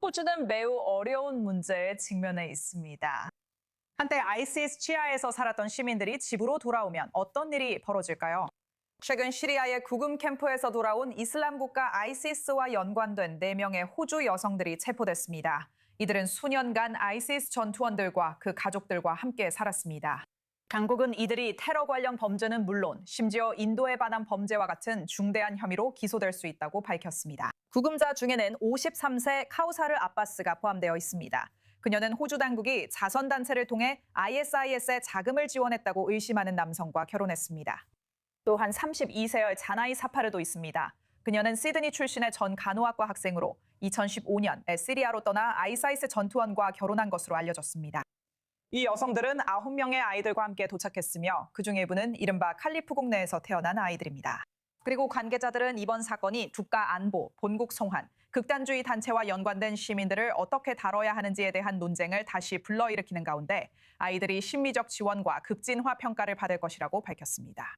호주는 매우 어려운 문제에 직면해 있습니다. 한때 아이시스 치하에서 살았던 시민들이 집으로 돌아오면 어떤 일이 벌어질까요? 최근 시리아의 구금 캠프에서 돌아온 이슬람 국가 아이시스와 연관된 4명의 호주 여성들이 체포됐습니다. 이들은 수년간 아이시스 전투원들과 그 가족들과 함께 살았습니다. 당국은 이들이 테러 관련 범죄는 물론 심지어 인도에 관한 범죄와 같은 중대한 혐의로 기소될 수 있다고 밝혔습니다. 구금자 중에는 53세 카우사르 아바스가 포함되어 있습니다. 그녀는 호주 당국이 자선단체를 통해 ISIS에 자금을 지원했다고 의심하는 남성과 결혼했습니다. 또한 32세의 자나이 사파르도 있습니다. 그녀는 시드니 출신의 전 간호학과 학생으로 2015년 시리아로 떠나 ISIS 전투원과 결혼한 것으로 알려졌습니다. 이 여성들은 9명의 아이들과 함께 도착했으며 그중 일부는 이른바 칼리프국 내에서 태어난 아이들입니다. 그리고 관계자들은 이번 사건이 국가 안보, 본국 송환, 극단주의 단체와 연관된 시민들을 어떻게 다뤄야 하는지에 대한 논쟁을 다시 불러일으키는 가운데 아이들이 심리적 지원과 급진화 평가를 받을 것이라고 밝혔습니다.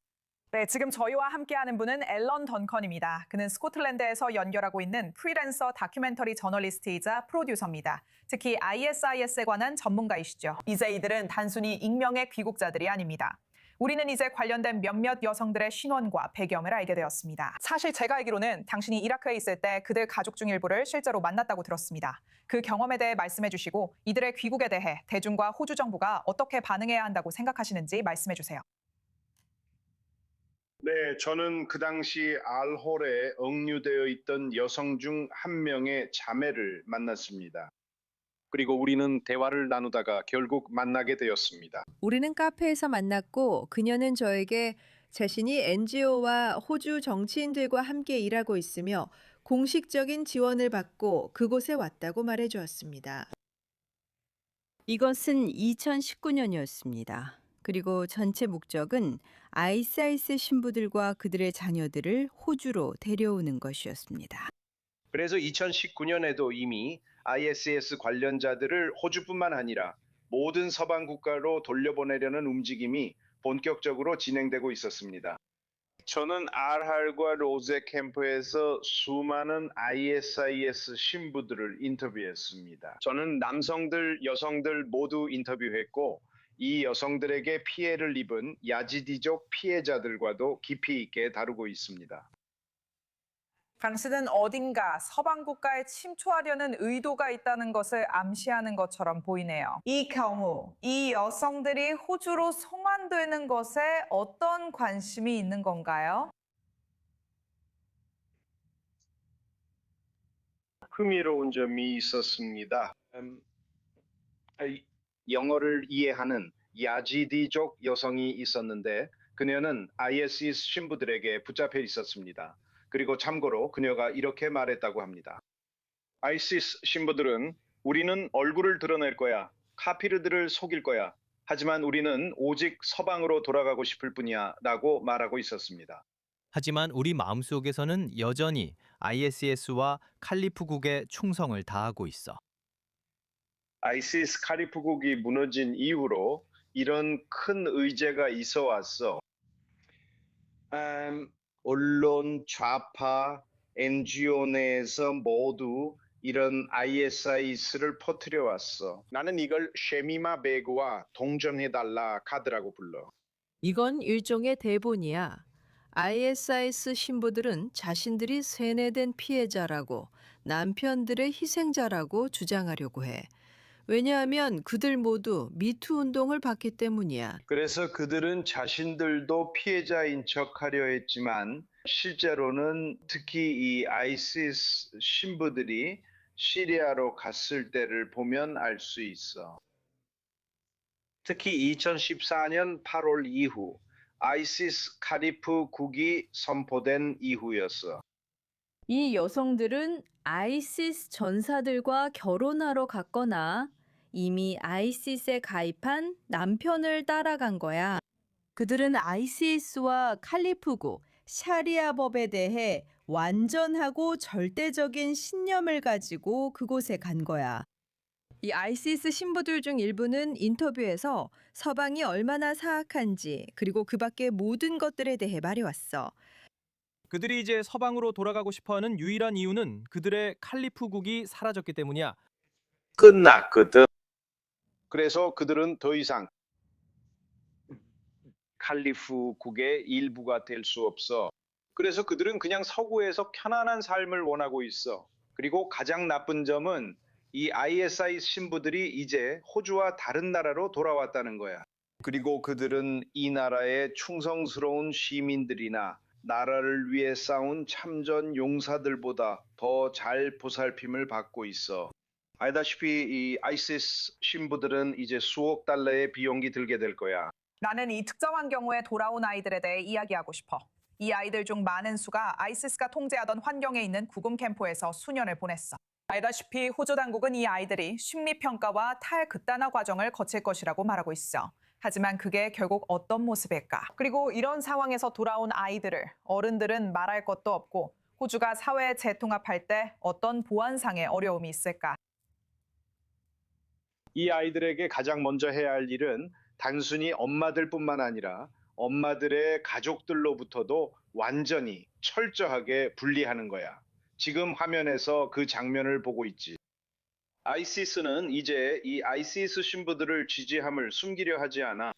네, 지금 저희와 함께하는 분은 앨런 던컨입니다. 그는 스코틀랜드에서 연결하고 있는 프리랜서 다큐멘터리 저널리스트이자 프로듀서입니다. 특히 ISIS에 관한 전문가이시죠. 이제 이들은 단순히 익명의 귀국자들이 아닙니다. 우리는 이제 관련된 몇몇 여성들의 신원과 배경을 알게 되었습니다. 사실 제가 알기로는 당신이 이라크에 있을 때 그들 가족 중 일부를 실제로 만났다고 들었습니다. 그 경험에 대해 말씀해 주시고 이들의 귀국에 대해 대중과 호주 정부가 어떻게 반응해야 한다고 생각하시는지 말씀해 주세요. 네, 저는 그 당시 알홀에 억류되어 있던 여성 중 한 명의 자매를 만났습니다. 그리고 우리는 대화를 나누다가 결국 만나게 되었습니다. 우리는 카페에서 만났고 그녀는 저에게 자신이 NGO와 호주 정치인들과 함께 일하고 있으며 공식적인 지원을 받고 그곳에 왔다고 말해 주었습니다. 이것은 2019년이었습니다. 그리고 전체 목적은 아이시스 신부들과 그들의 자녀들을 호주로 데려오는 것이었습니다. 그래서 2019년에도 이미 ISIS 관련자들을 호주뿐만 아니라 모든 서방 국가로 돌려보내려는 움직임이 본격적으로 진행되고 있었습니다. 저는 알할과 로제 캠프에서 수많은 ISIS 신부들을 인터뷰했습니다. 저는 남성들, 여성들 모두 인터뷰했고 이 여성들에게 피해를 입은 야지디족 피해자들과도 깊이 있게 다루고 있습니다. 당신은 어딘가 서방 국가에 침투하려는 의도가 있다는 것을 암시하는 것처럼 보이네요. 이 경우 이 여성들이 호주로 송환되는 것에 어떤 관심이 있는 건가요? 흥미로운 점이 있었습니다. 영어를 이해하는 야지디족 여성이 있었는데 그녀는 ISIS 신부들에게 붙잡혀 있었습니다. 그리고 참고로 그녀가 이렇게 말했다고 합니다. ISIS 신부들은 우리는 얼굴을 드러낼 거야. 카피르들을 속일 거야. 하지만 우리는 오직 서방으로 돌아가고 싶을 뿐이야 라고 말하고 있었습니다. 하지만 우리 마음속에서는 여전히 ISIS와 칼리프국에 충성을 다하고 있어. ISIS 카리프국이 무너진 이후로 이런 큰 의제가 있어 왔어. 언론, 좌파, NGO 내에서 모두 이런 ISIS를 퍼뜨려 왔어. 나는 이걸 쉐미마 베그와 동정해달라 카드라고 불러. 이건 일종의 대본이야. ISIS 신부들은 자신들이 세뇌된 피해자라고 남편들의 희생자라고 주장하려고 해. 왜냐하면 그들 모두 미투 운동을 받기 때문이야. 그래서 그들은 자신들도 피해자인 척하려 했지만 실제로는 특히 이 ISIS 신부들이 시리아로 갔을 때를 보면 알 수 있어. 특히 2014년 8월 이후 ISIS 카리프국이 선포된 이후였어. 이 여성들은 아이시스 전사들과 결혼하러 갔거나 이미 아이시스에 가입한 남편을 따라간 거야. 그들은 아이시스와 칼리프국, 샤리아 법에 대해 완전하고 절대적인 신념을 가지고 그곳에 간 거야. 이 아이시스 신부들 중 일부는 인터뷰에서 서방이 얼마나 사악한지 그리고 그 밖의 모든 것들에 대해 말해왔어. 그들이 이제 서방으로 돌아가고 싶어하는 유일한 이유는 그들의 칼리프국이 사라졌기 때문이야. 끝났거든. 그래서 그들은 더 이상 칼리프국의 일부가 될 수 없어. 그래서 그들은 그냥 서구에서 편안한 삶을 원하고 있어. 그리고 가장 나쁜 점은 이 ISI 신부들이 이제 호주와 다른 나라로 돌아왔다는 거야. 그리고 그들은 이 나라의 충성스러운 시민들이나 나라를 위해 싸운 참전 용사들보다 더 잘 보살핌을 받고 있어. 알다시피 이 아이시스 신부들은 이제 수억 달러의 비용이 들게 될 거야. 나는 이 특정한 경우에 돌아온 아이들에 대해 이야기하고 싶어. 이 아이들 중 많은 수가 아이시스가 통제하던 환경에 있는 구금 캠프에서 수년을 보냈어. 알다시피 호주 당국은 이 아이들이 심리평가와 탈극단화 과정을 거칠 것이라고 말하고 있어. 하지만 그게 결국 어떤 모습일까? 그리고 이런 상황에서 돌아온 아이들을 어른들은 말할 것도 없고 호주가 사회에 재통합할 때 어떤 보안상의 어려움이 있을까? 이 아이들에게 가장 먼저 해야 할 일은 단순히 엄마들뿐만 아니라 엄마들의 가족들로부터도 완전히 철저하게 분리하는 거야. 지금 화면에서 그 장면을 보고 있지. 아이시스는 이제 이 아이시스 신부들을 지지함을 숨기려 하지 않아.